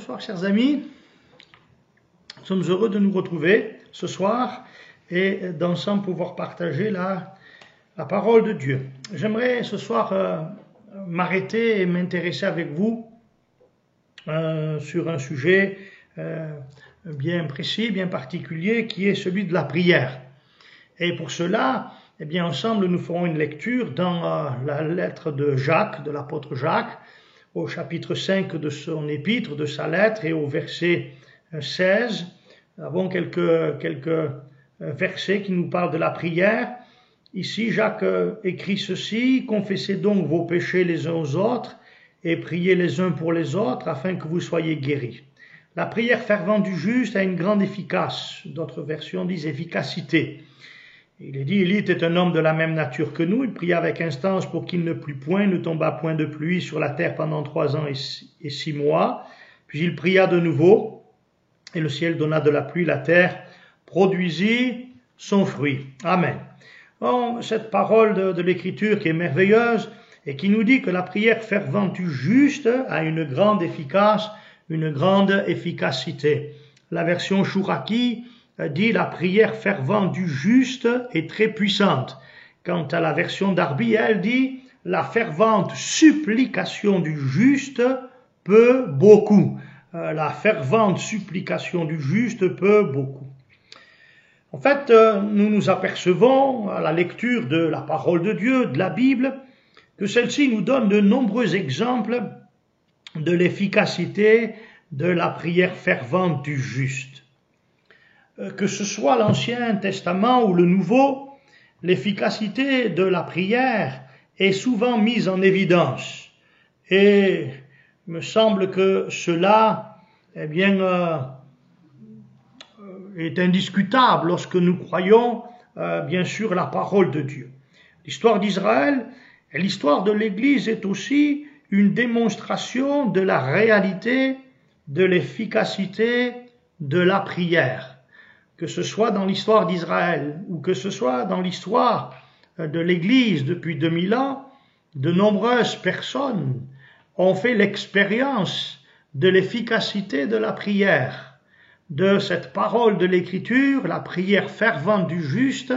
Bonsoir chers amis, nous sommes heureux de nous retrouver ce soir et d'ensemble pouvoir partager la parole de Dieu. J'aimerais ce soir m'arrêter et m'intéresser avec vous sur un sujet bien précis, bien particulier, qui est celui de la prière. Et pour cela, eh bien, ensemble, nous ferons une lecture dans la lettre de Jacques, de l'apôtre Jacques, au chapitre 5 de son épître, de sa lettre, et au verset 16. Nous avons quelques versets qui nous parlent de la prière. Ici, Jacques écrit ceci: « Confessez donc vos péchés les uns aux autres, et priez les uns pour les autres, afin que vous soyez guéris. La prière fervente du juste a une grande efficace. » D'autres versions disent efficacité. Il est dit, Élie était un homme de la même nature que nous, il pria avec instance pour qu'il ne plût point, ne tomba point de pluie sur la terre pendant 3 ans et 6 mois. Puis il pria de nouveau, et le ciel donna de la pluie, la terre produisit son fruit. Amen. Bon, cette parole de l'Écriture qui est merveilleuse et qui nous dit que la prière fervente du juste a une grande efficace, une grande efficacité. La version Chouraki dit la prière fervente du juste est très puissante. Quant à la version Darby, elle dit la fervente supplication du juste peut beaucoup. La fervente supplication du juste peut beaucoup. En fait, nous nous apercevons à la lecture de la parole de Dieu, de la Bible, que celle-ci nous donne de nombreux exemples de l'efficacité de la prière fervente du juste. Que ce soit l'Ancien Testament ou le Nouveau, l'efficacité de la prière est souvent mise en évidence. Et il me semble que cela, eh bien, est indiscutable lorsque nous croyons, bien sûr, la parole de Dieu. L'histoire d'Israël et l'histoire de l'Église est aussi une démonstration de la réalité, de l'efficacité de la prière. Que ce soit dans l'histoire d'Israël ou que ce soit dans l'histoire de l'Église depuis 2000 ans, de nombreuses personnes ont fait l'expérience de l'efficacité de la prière. De cette parole de l'Écriture, la prière fervente du juste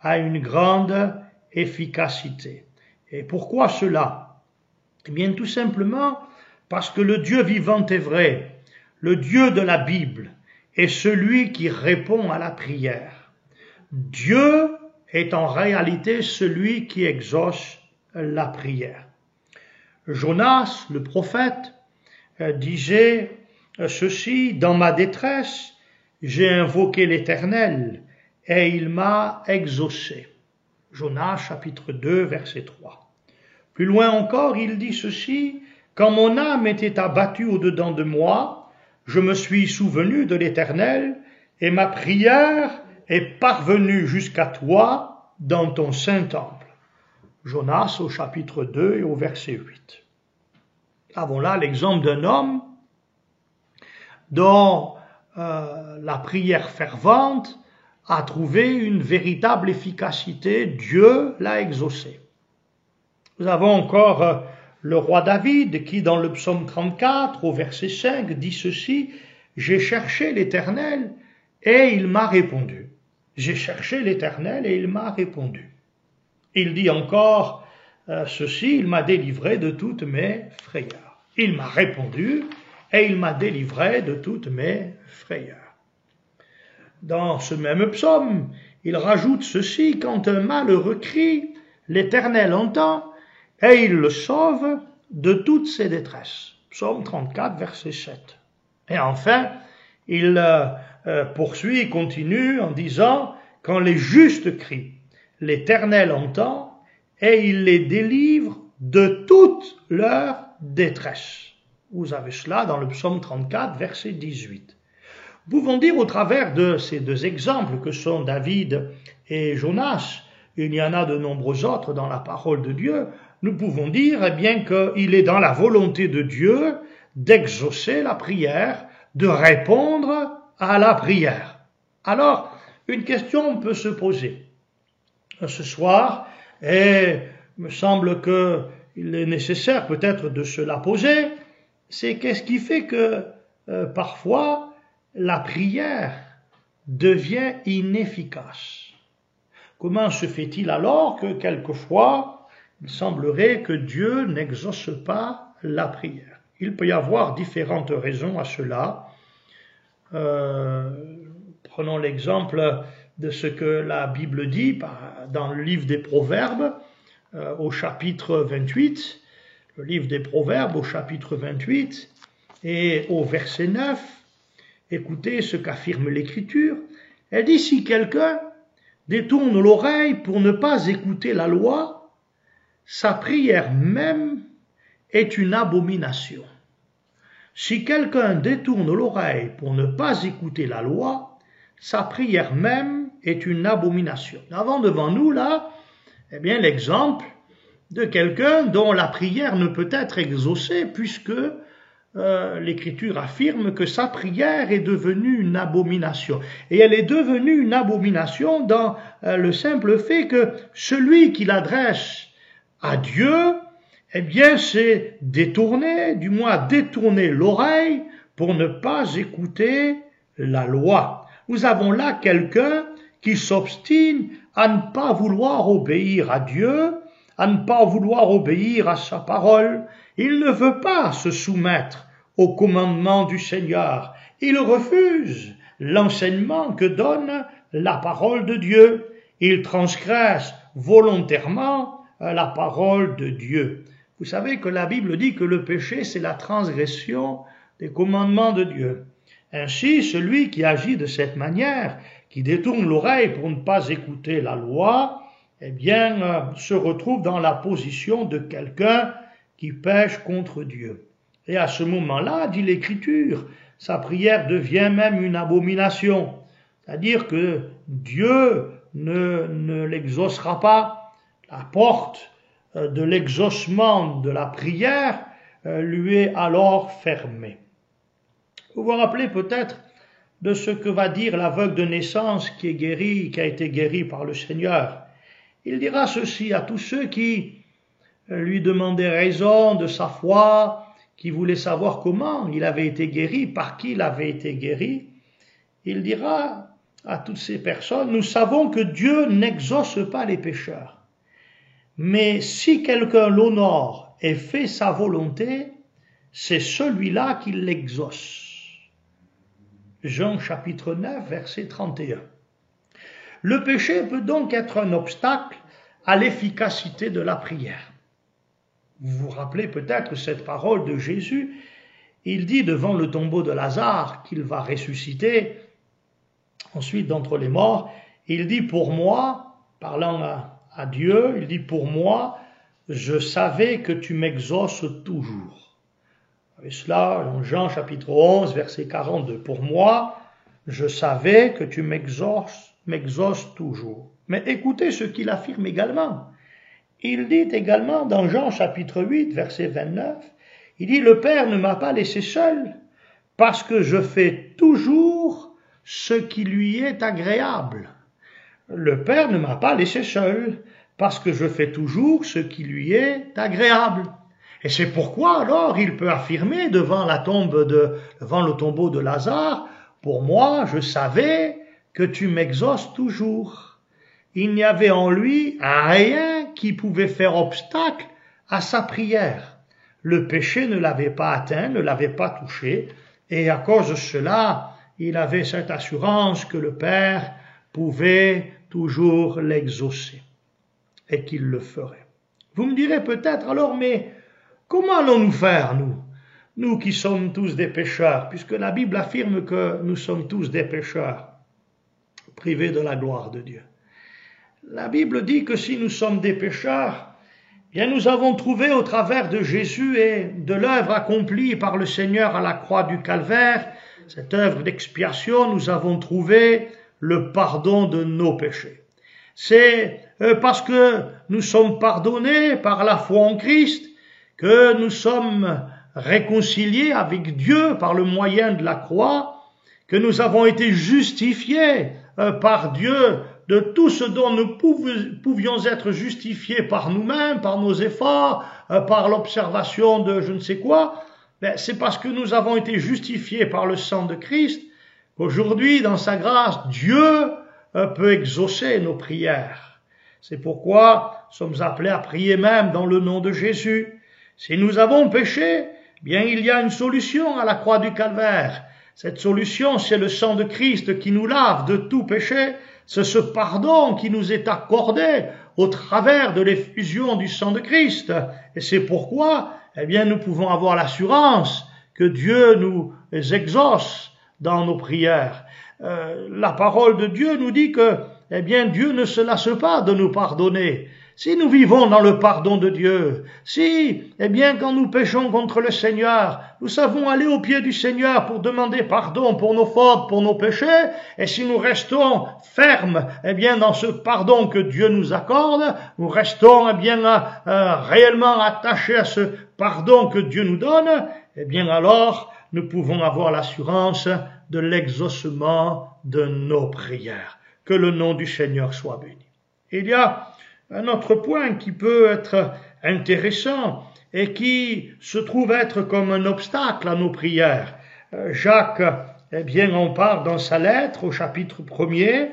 a une grande efficacité. Et pourquoi cela? Eh bien, tout simplement parce que le Dieu vivant est vrai, le Dieu de la Bible, est celui qui répond à la prière. Dieu est en réalité celui qui exauce la prière. Jonas, le prophète, disait ceci: « Dans ma détresse, j'ai invoqué l'Éternel, et il m'a exaucé. » Jonas, chapitre 2, verset 3. Plus loin encore, il dit ceci: « Quand mon âme était abattue au-dedans de moi, je me suis souvenu de l'Éternel, et ma prière est parvenue jusqu'à toi dans ton saint temple. » Jonas au chapitre 2 et au verset 8. Nous avons là l'exemple d'un homme dont la prière fervente a trouvé une véritable efficacité. Dieu l'a exaucé. Nous avons encore le roi David qui, dans le psaume 34, au verset 5, dit ceci: « J'ai cherché l'Éternel et il m'a répondu. » J'ai cherché l'Éternel et il m'a répondu. Il dit encore ceci: « Il m'a délivré de toutes mes frayeurs. » Il m'a répondu et il m'a délivré de toutes mes frayeurs. Dans ce même psaume, il rajoute ceci: « Quand un malheureux crie, l'Éternel entend, et il le sauve de toutes ses détresses. » Psaume 34, verset 7. Et enfin, il poursuit, continue en disant: « Quand les justes crient, l'Éternel entend, et il les délivre de toute leur détresse. » Vous avez cela dans le psaume 34, verset 18. Nous pouvons dire au travers de ces deux exemples que sont David et Jonas, il y en a de nombreux autres dans la parole de Dieu, nous pouvons dire eh bien qu'il est dans la volonté de Dieu d'exaucer la prière, de répondre à la prière. Alors, une question peut se poser ce soir, et il me semble qu'il est nécessaire peut-être de se la poser, c'est qu'est-ce qui fait que parfois la prière devient inefficace. Comment se fait-il alors que quelquefois il semblerait que Dieu n'exauce pas la prière? Il peut y avoir différentes raisons à cela. Prenons l'exemple de ce que la Bible dit dans le livre des Proverbes au chapitre 28. Le livre des Proverbes au chapitre 28 et au verset 9. Écoutez ce qu'affirme l'Écriture. Elle dit, si quelqu'un détourne l'oreille pour ne pas écouter la loi, sa prière même est une abomination. Si quelqu'un détourne l'oreille pour ne pas écouter la loi, sa prière même est une abomination. Nous avons devant nous là, l'exemple de quelqu'un dont la prière ne peut être exaucée puisque l'Écriture affirme que sa prière est devenue une abomination. Et elle est devenue une abomination dans le simple fait que celui qui l'adresse à Dieu, c'est détourner l'oreille pour ne pas écouter la loi. Nous avons là quelqu'un qui s'obstine à ne pas vouloir obéir à Dieu, à ne pas vouloir obéir à sa parole. Il ne veut pas se soumettre au commandement du Seigneur. Il refuse l'enseignement que donne la parole de Dieu. Il transgresse volontairement la parole de Dieu. Vous savez que la Bible dit que le péché, c'est la transgression des commandements de Dieu. Ainsi, celui qui agit de cette manière, qui détourne l'oreille pour ne pas écouter la loi, se retrouve dans la position de quelqu'un qui pêche contre Dieu. Et à ce moment-là, dit l'Écriture, sa prière devient même une abomination. C'est-à-dire que Dieu ne l'exaucera pas. La porte de l'exaucement de la prière lui est alors fermée. Vous vous rappelez peut-être de ce que va dire l'aveugle de naissance qui a été guéri par le Seigneur. Il dira ceci à tous ceux qui lui demandaient raison de sa foi, qui voulait savoir comment il avait été guéri, par qui il avait été guéri. Il dira à toutes ces personnes, nous savons que Dieu n'exauce pas les pécheurs. Mais si quelqu'un l'honore et fait sa volonté, c'est celui-là qui l'exauce. Jean chapitre 9, verset 31. Le péché peut donc être un obstacle à l'efficacité de la prière. Vous vous rappelez peut-être cette parole de Jésus. Il dit devant le tombeau de Lazare qu'il va ressusciter ensuite d'entre les morts. Il dit pour moi, parlant à Dieu, il dit pour moi, je savais que tu m'exauces toujours. Et cela dans Jean chapitre 11, verset 42. Pour moi, je savais que tu m'exauces toujours. Mais écoutez ce qu'il affirme également. Il dit également dans Jean chapitre 8, verset 29, il dit « Le Père ne m'a pas laissé seul, parce que je fais toujours ce qui lui est agréable. » Le Père ne m'a pas laissé seul, parce que je fais toujours ce qui lui est agréable. Et c'est pourquoi alors il peut affirmer devant le tombeau de Lazare, « Pour moi, je savais que tu m'exauces toujours. » Il n'y avait en lui rien qui pouvait faire obstacle à sa prière. Le péché ne l'avait pas atteint, ne l'avait pas touché, et à cause de cela, il avait cette assurance que le Père pouvait toujours l'exaucer, et qu'il le ferait. Vous me direz peut-être alors, mais comment allons-nous faire, nous qui sommes tous des pécheurs, puisque la Bible affirme que nous sommes tous des pécheurs, privés de la gloire de Dieu. La Bible dit que si nous sommes des pécheurs, bien nous avons trouvé au travers de Jésus et de l'œuvre accomplie par le Seigneur à la croix du Calvaire, cette œuvre d'expiation, nous avons trouvé le pardon de nos péchés. C'est parce que nous sommes pardonnés par la foi en Christ que nous sommes réconciliés avec Dieu par le moyen de la croix, que nous avons été justifiés par Dieu de tout ce dont nous pouvions être justifiés par nous-mêmes, par nos efforts, par l'observation de je ne sais quoi. C'est parce que nous avons été justifiés par le sang de Christ qu'aujourd'hui, dans sa grâce, Dieu peut exaucer nos prières. C'est pourquoi nous sommes appelés à prier même dans le nom de Jésus. Si nous avons péché, bien il y a une solution à la croix du calvaire. Cette solution, c'est le sang de Christ qui nous lave de tout péché. C'est ce pardon qui nous est accordé au travers de l'effusion du sang de Christ. Et c'est pourquoi, nous pouvons avoir l'assurance que Dieu nous exauce dans nos prières. La parole de Dieu nous dit que, Dieu ne se lasse pas de nous pardonner. Si nous vivons dans le pardon de Dieu, si, quand nous péchons contre le Seigneur, nous savons aller au pied du Seigneur pour demander pardon pour nos fautes, pour nos péchés, et si nous restons fermes, dans ce pardon que Dieu nous accorde, nous restons, réellement attachés à ce pardon que Dieu nous donne, alors, nous pouvons avoir l'assurance de l'exaucement de nos prières. Que le nom du Seigneur soit béni. Il y a un autre point qui peut être intéressant et qui se trouve être comme un obstacle à nos prières. Jacques, en parle dans sa lettre au chapitre 1er,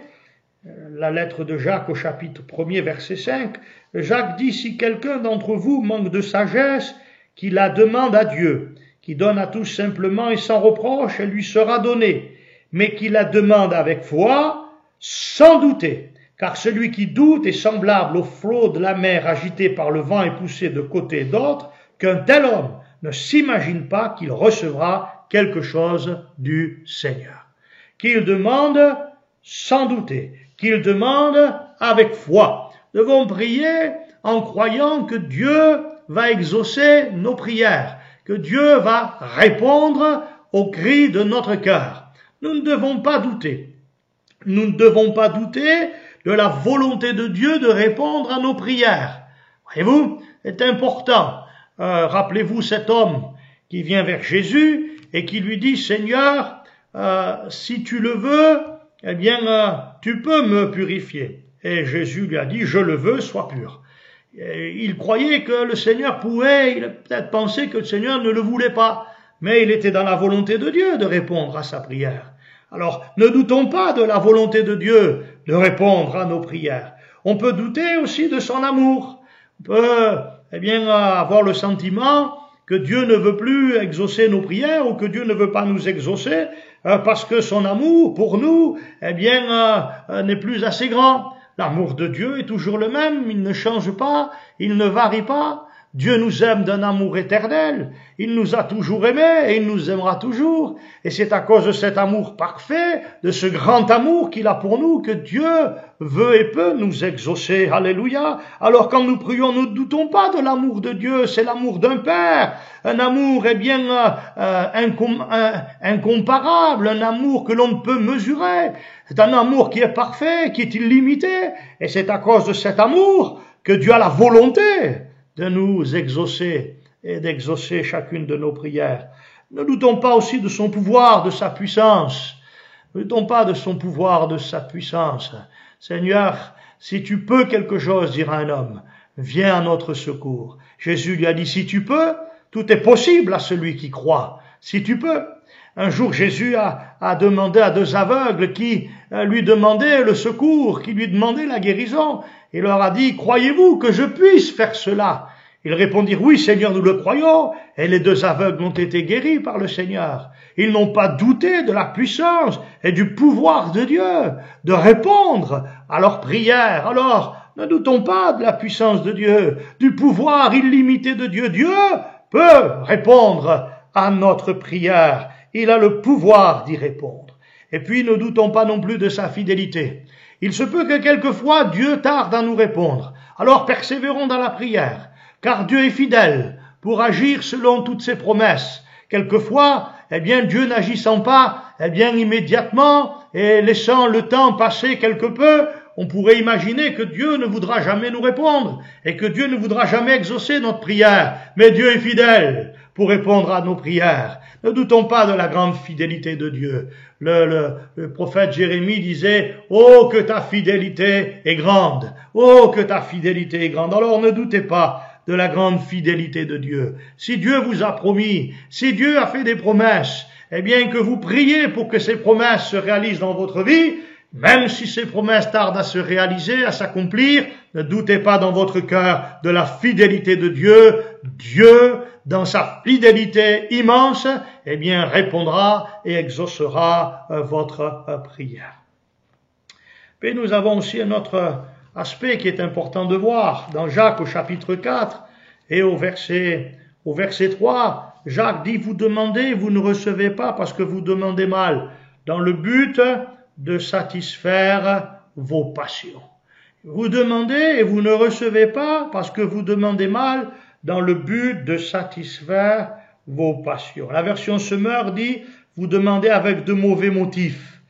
la lettre de Jacques au chapitre 1er, verset 5. Jacques dit, si quelqu'un d'entre vous manque de sagesse, qu'il la demande à Dieu, qui donne à tous simplement et sans reproche, elle lui sera donnée, mais qu'il la demande avec foi, sans douter. Car celui qui doute est semblable au flot de la mer agité par le vent et poussé de côté et d'autre, qu'un tel homme ne s'imagine pas qu'il recevra quelque chose du Seigneur. Qu'il demande sans douter, qu'il demande avec foi. Nous devons prier en croyant que Dieu va exaucer nos prières, que Dieu va répondre aux cris de notre cœur. Nous ne devons pas douter. Nous ne devons pas douter de la volonté de Dieu de répondre à nos prières. Voyez-vous, c'est important. Rappelez-vous cet homme qui vient vers Jésus et qui lui dit, Seigneur, si tu le veux, tu peux me purifier. Et Jésus lui a dit, je le veux, sois pur. Et il croyait que le Seigneur pouvait, il a peut-être pensé que le Seigneur ne le voulait pas, mais il était dans la volonté de Dieu de répondre à sa prière. Alors, ne doutons pas de la volonté de Dieu de répondre à nos prières. On peut douter aussi de son amour. On peut, avoir le sentiment que Dieu ne veut plus exaucer nos prières ou que Dieu ne veut pas nous exaucer parce que son amour pour nous, n'est plus assez grand. L'amour de Dieu est toujours le même, il ne change pas, il ne varie pas. Dieu nous aime d'un amour éternel, il nous a toujours aimés et il nous aimera toujours. Et c'est à cause de cet amour parfait, de ce grand amour qu'il a pour nous, que Dieu veut et peut nous exaucer. Alléluia. Alors quand nous prions, nous ne doutons pas de l'amour de Dieu, c'est l'amour d'un Père, un amour incomparable, un amour que l'on ne peut mesurer. C'est un amour qui est parfait, qui est illimité. Et c'est à cause de cet amour que Dieu a la volonté de nous exaucer et d'exaucer chacune de nos prières. Ne doutons pas aussi de son pouvoir, de sa puissance. Ne doutons pas de son pouvoir, de sa puissance. Seigneur, si tu peux quelque chose, dira un homme, viens à notre secours. Jésus lui a dit, si tu peux, tout est possible à celui qui croit. Si tu peux. Un jour, Jésus a demandé à deux aveugles qui lui demandaient le secours, qui lui demandaient la guérison. Il leur a dit, croyez-vous que je puisse faire cela? Ils répondirent, oui Seigneur, nous le croyons. Et les deux aveugles ont été guéris par le Seigneur. Ils n'ont pas douté de la puissance et du pouvoir de Dieu de répondre à leurs prières. Alors, ne doutons pas de la puissance de Dieu, du pouvoir illimité de Dieu. Dieu peut répondre à notre prière. Il a le pouvoir d'y répondre. Et puis, ne doutons pas non plus de sa fidélité. Il se peut que quelquefois Dieu tarde à nous répondre. Alors persévérons dans la prière, car Dieu est fidèle pour agir selon toutes ses promesses. Quelquefois, Dieu n'agissant pas, immédiatement, et laissant le temps passer quelque peu, on pourrait imaginer que Dieu ne voudra jamais nous répondre, et que Dieu ne voudra jamais exaucer notre prière. Mais Dieu est fidèle pour répondre à nos prières. Ne doutons pas de la grande fidélité de Dieu. Le prophète Jérémie disait, « Oh, que ta fidélité est grande! Oh, que ta fidélité est grande! » Alors ne doutez pas de la grande fidélité de Dieu. Si Dieu vous a promis, si Dieu a fait des promesses, eh bien que vous priez pour que ces promesses se réalisent dans votre vie, même si ces promesses tardent à se réaliser, à s'accomplir, ne doutez pas dans votre cœur de la fidélité de Dieu. Dieu, dans sa fidélité immense, eh bien répondra et exaucera votre prière. Puis nous avons aussi un autre aspect qui est important de voir. Dans Jacques au chapitre 4 et au verset 3, Jacques dit, vous demandez, vous ne recevez pas parce que vous demandez mal, dans le but de satisfaire vos passions. Vous demandez et vous ne recevez pas parce que vous demandez mal, dans le but de satisfaire vos passions. La version Semeur dit, vous demandez avec de mauvais motifs.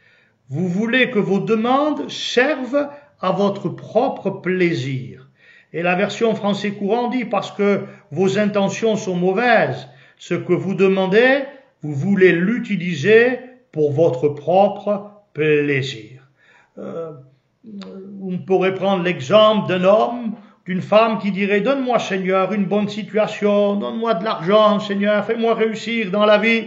Vous voulez que vos demandes servent à votre propre plaisir. Et la version Français courant dit, parce que vos intentions sont mauvaises, ce que vous demandez, vous voulez l'utiliser pour votre propre plaisir. On pourrait prendre l'exemple d'un homme, d'une femme qui dirait, donne-moi Seigneur une bonne situation, donne-moi de l'argent Seigneur, fais-moi réussir dans la vie,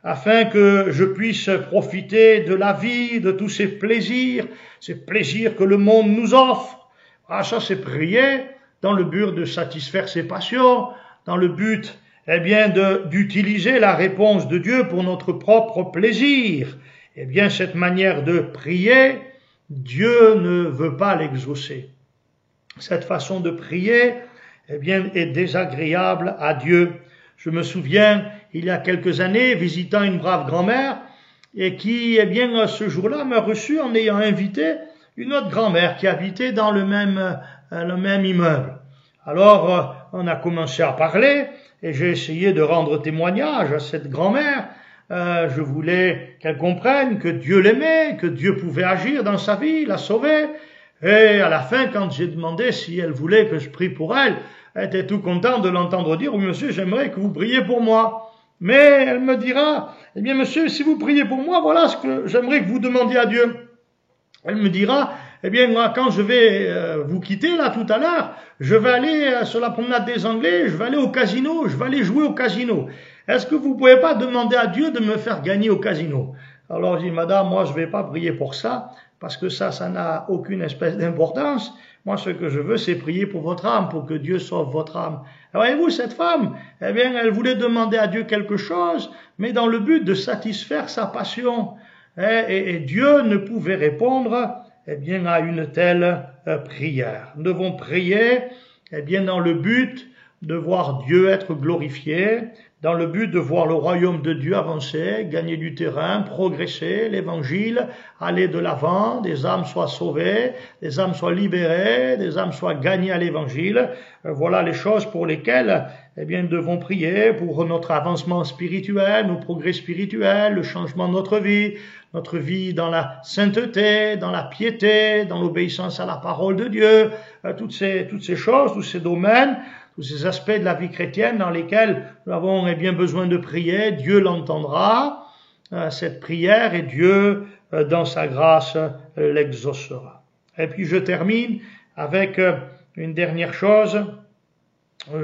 afin que je puisse profiter de la vie, de tous ces plaisirs que le monde nous offre. Ah, ça c'est prier dans le but de satisfaire ses passions, dans le but, eh bien, d'utiliser la réponse de Dieu pour notre propre plaisir. Eh bien, cette manière de prier, Dieu ne veut pas l'exaucer. Cette façon de prier, eh bien, est désagréable à Dieu. Je me souviens, il y a quelques années, visitant une brave grand-mère, et qui, eh bien, ce jour-là, m'a reçu en ayant invité une autre grand-mère qui habitait dans le même immeuble. Alors, on a commencé à parler, et j'ai essayé de rendre témoignage à cette grand-mère. Je voulais qu'elle comprenne que Dieu l'aimait, que Dieu pouvait agir dans sa vie, la sauver. Et à la fin, quand j'ai demandé si elle voulait que je prie pour elle, elle était tout contente de l'entendre dire, oui monsieur, j'aimerais que vous priez pour moi. Mais elle me dira, eh bien monsieur, si vous priez pour moi, voilà ce que j'aimerais que vous demandiez à Dieu. Elle me dira, eh bien moi, quand je vais vous quitter là tout à l'heure, je vais aller sur la promenade des Anglais, je vais aller au casino, je vais aller jouer au casino. Est-ce que vous pouvez pas demander à Dieu de me faire gagner au casino? Alors je dis, madame, moi je vais pas prier pour ça, parce que ça n'a aucune espèce d'importance. Moi, ce que je veux, c'est prier pour votre âme, pour que Dieu sauve votre âme. Alors, voyez-vous, cette femme, eh bien, elle voulait demander à Dieu quelque chose, mais dans le but de satisfaire sa passion. Et Dieu ne pouvait répondre, eh bien, à une telle prière. Nous devons prier, eh bien, dans le but de voir Dieu être glorifié, dans le but de voir le royaume de Dieu avancer, gagner du terrain, progresser, l'évangile, aller de l'avant, des âmes soient sauvées, des âmes soient libérées, des âmes soient gagnées à l'évangile. Voilà les choses pour lesquelles, eh bien, nous devons prier pour notre avancement spirituel, nos progrès spirituels, le changement de notre vie dans la sainteté, dans la piété, dans l'obéissance à la parole de Dieu, toutes ces choses, tous ces domaines, tous ces aspects de la vie chrétienne dans lesquels nous avons eh bien besoin de prier. Dieu l'entendra, cette prière, et Dieu, dans sa grâce, l'exaucera. Et puis je termine avec une dernière chose,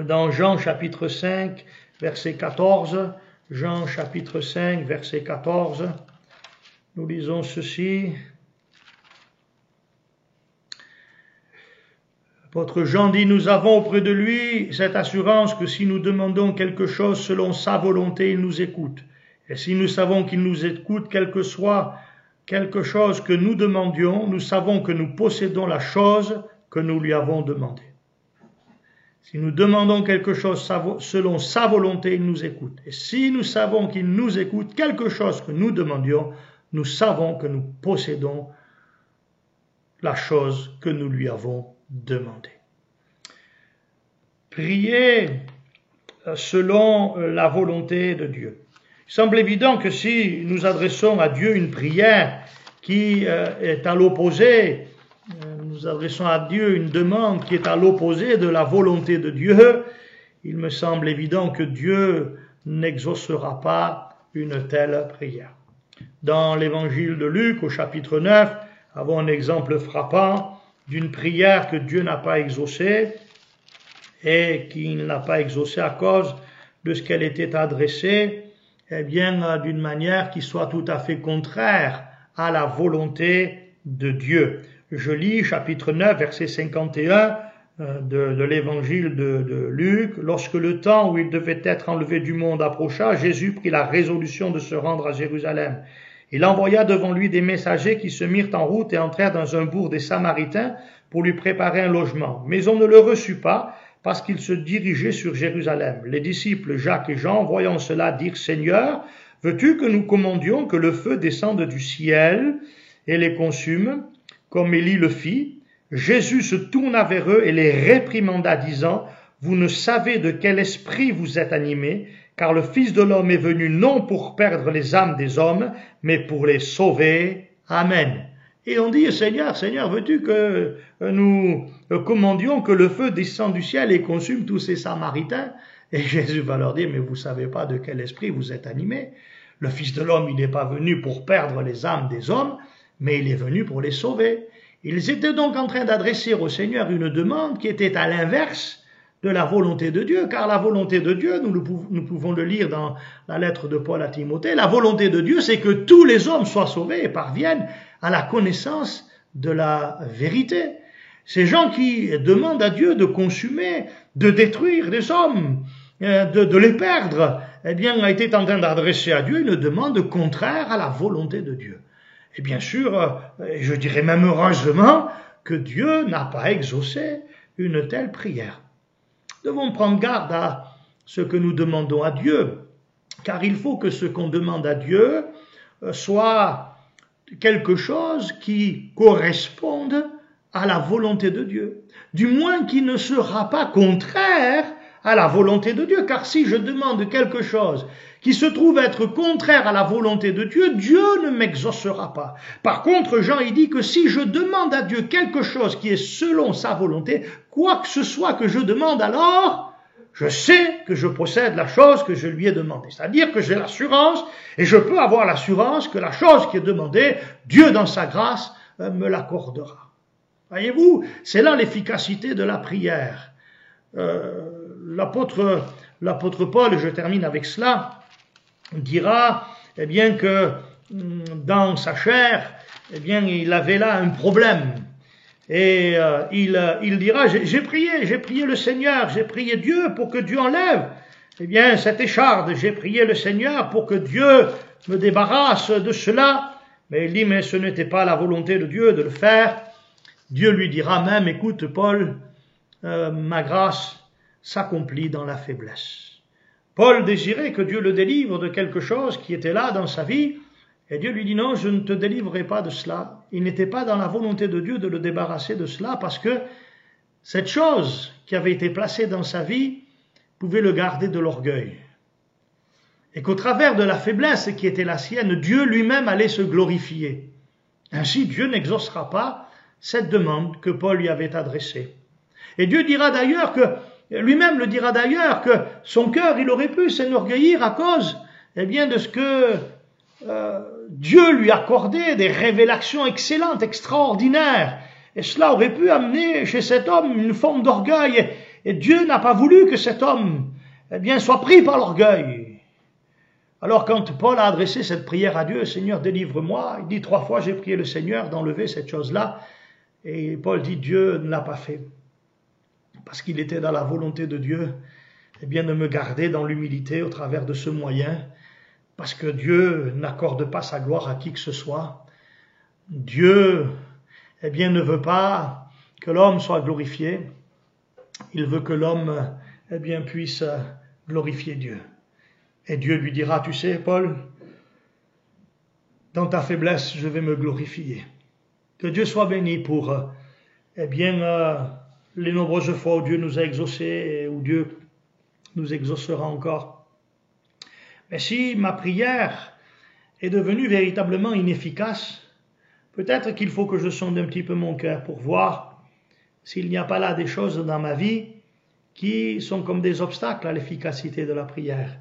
dans Jean chapitre 5, verset 14. Jean chapitre 5, verset 14. Nous lisons ceci. Votre Jean dit, nous avons auprès de lui cette assurance que si nous demandons quelque chose selon sa volonté, il nous écoute. Et si nous savons qu'il nous écoute, quel que soit quelque chose que nous demandions, nous savons que nous possédons la chose que nous lui avons demandée. Si nous demandons quelque chose selon sa volonté, il nous écoute. Et si nous savons qu'il nous écoute, quelque chose que nous demandions, nous savons que nous possédons la chose que nous lui avons demandé. Prier selon la volonté de Dieu. Il semble évident que si nous adressons à Dieu une prière qui est à l'opposé, nous adressons à Dieu une demande qui est à l'opposé de la volonté de Dieu, il me semble évident que Dieu n'exaucera pas une telle prière. Dans l'évangile de Luc, au chapitre 9, avons un exemple frappant d'une prière que Dieu n'a pas exaucée. et qu'il n'a pas exaucé à cause de ce qu'elle était adressée, eh bien, d'une manière qui soit tout à fait contraire à la volonté de Dieu. Je lis chapitre 9, verset 51 de l'évangile de Luc. Lorsque le temps où il devait être enlevé du monde approcha, Jésus prit la résolution de se rendre à Jérusalem. Il envoya devant lui des messagers qui se mirent en route et entrèrent dans un bourg des Samaritains pour lui préparer un logement. Mais on ne le reçut pas, parce qu'il se dirigeait sur Jérusalem. Les disciples Jacques et Jean, voyant cela, dirent « Seigneur, veux-tu que nous commandions que le feu descende du ciel et les consume, comme Élie le fit ?» Jésus se tourna vers eux et les réprimanda, disant « Vous ne savez de quel esprit vous êtes animés, car le Fils de l'homme est venu non pour perdre les âmes des hommes, mais pour les sauver. Amen. » Et on dit, Seigneur, Seigneur, veux-tu que nous commandions que le feu descende du ciel et consume tous ces Samaritains? Et Jésus va leur dire, mais vous ne savez pas de quel esprit vous êtes animés. Le Fils de l'homme, il n'est pas venu pour perdre les âmes des hommes, mais il est venu pour les sauver. Ils étaient donc en train d'adresser au Seigneur une demande qui était à l'inverse de la volonté de Dieu, car la volonté de Dieu, nous pouvons le lire dans la lettre de Paul à Timothée, la volonté de Dieu, c'est que tous les hommes soient sauvés et parviennent à la connaissance de la vérité. Ces gens qui demandent à Dieu de consumer, de détruire les hommes, de les perdre, eh bien, étaient en train d'adresser à Dieu une demande contraire à la volonté de Dieu. Et bien sûr, je dirais même heureusement, que Dieu n'a pas exaucé une telle prière. Nous devons prendre garde à ce que nous demandons à Dieu, car il faut que ce qu'on demande à Dieu soit quelque chose qui corresponde à la volonté de Dieu, du moins qui ne sera pas contraire à la volonté de Dieu, car si je demande quelque chose qui se trouve être contraire à la volonté de Dieu, Dieu ne m'exaucera pas. Par contre, Jean, il dit que si je demande à Dieu quelque chose qui est selon sa volonté, quoi que ce soit que je demande, alors je sais que je possède la chose que je lui ai demandée. C'est-à-dire que j'ai l'assurance, et je peux avoir l'assurance que la chose qui est demandée, Dieu dans sa grâce me l'accordera. Voyez-vous, c'est là l'efficacité de la prière. L'apôtre Paul, et je termine avec cela, dira eh bien que dans sa chair, eh bien il avait là un problème. Et il dira, j'ai prié le Seigneur, j'ai prié Dieu pour que Dieu enlève eh bien cette écharde, j'ai prié le Seigneur pour que Dieu me débarrasse de cela. Mais il dit, mais ce n'était pas la volonté de Dieu de le faire. Dieu lui dira même, écoute Paul, ma grâce s'accomplit dans la faiblesse. Paul désirait que Dieu le délivre de quelque chose qui était là dans sa vie, et Dieu lui dit non, je ne te délivrerai pas de cela. Il n'était pas dans la volonté de Dieu de le débarrasser de cela, parce que cette chose qui avait été placée dans sa vie pouvait le garder de l'orgueil. Et qu'au travers de la faiblesse qui était la sienne, Dieu lui-même allait se glorifier. Ainsi, Dieu n'exaucera pas cette demande que Paul lui avait adressée. Et Dieu dira d'ailleurs que lui-même le dira d'ailleurs que son cœur, il aurait pu s'enorgueillir à cause eh bien, de ce que Dieu lui accordait, des révélations excellentes, extraordinaires. Et cela aurait pu amener chez cet homme une forme d'orgueil. Et Dieu n'a pas voulu que cet homme eh bien, soit pris par l'orgueil. Alors quand Paul a adressé cette prière à Dieu, « Seigneur, délivre-moi », il dit 3 fois, j'ai prié le Seigneur d'enlever cette chose-là. Et Paul dit, Dieu ne l'a pas fait. Parce qu'il était dans la volonté de Dieu, eh bien, de me garder dans l'humilité au travers de ce moyen, parce que Dieu n'accorde pas sa gloire à qui que ce soit. Dieu, eh bien, ne veut pas que l'homme soit glorifié. Il veut que l'homme, eh bien, puisse glorifier Dieu. Et Dieu lui dira, tu sais, Paul, dans ta faiblesse, je vais me glorifier. Que Dieu soit béni pour, eh bien, les nombreuses fois où Dieu nous a exaucés et où Dieu nous exaucera encore. Mais si ma prière est devenue véritablement inefficace, peut-être qu'il faut que je sonde un petit peu mon cœur pour voir s'il n'y a pas là des choses dans ma vie qui sont comme des obstacles à l'efficacité de la prière.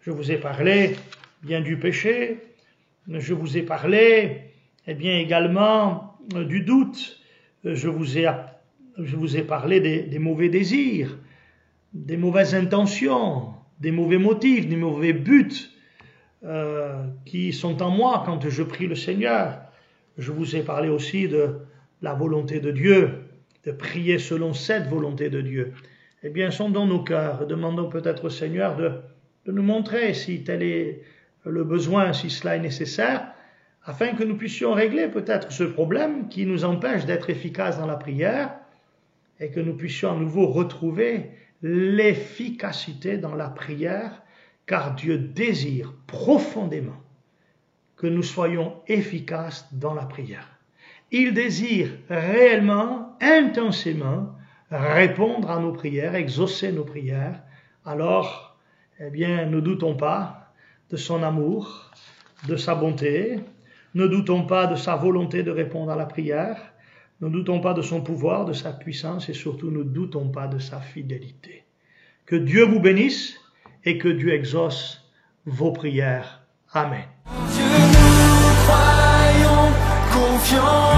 Je vous ai parlé bien du péché, je vous ai parlé eh bien également du doute, je vous ai parlé des mauvais désirs, des mauvaises intentions, des mauvais motifs, des mauvais buts qui sont en moi quand je prie le Seigneur. Je vous ai parlé aussi de la volonté de Dieu, de prier selon cette volonté de Dieu. Eh bien, sondons nos cœurs, demandons peut-être au Seigneur de nous montrer si tel est le besoin, si cela est nécessaire, afin que nous puissions régler peut-être ce problème qui nous empêche d'être efficaces dans la prière et que nous puissions à nouveau retrouver l'efficacité dans la prière, car Dieu désire profondément que nous soyons efficaces dans la prière. Il désire réellement, intensément, répondre à nos prières, exaucer nos prières. Alors, eh bien, ne doutons pas de son amour, de sa bonté, ne doutons pas de sa volonté de répondre à la prière, ne doutons pas de son pouvoir, de sa puissance et surtout ne doutons pas de sa fidélité. Que Dieu vous bénisse et que Dieu exauce vos prières. Amen. Dieu, nous croyons, confiants.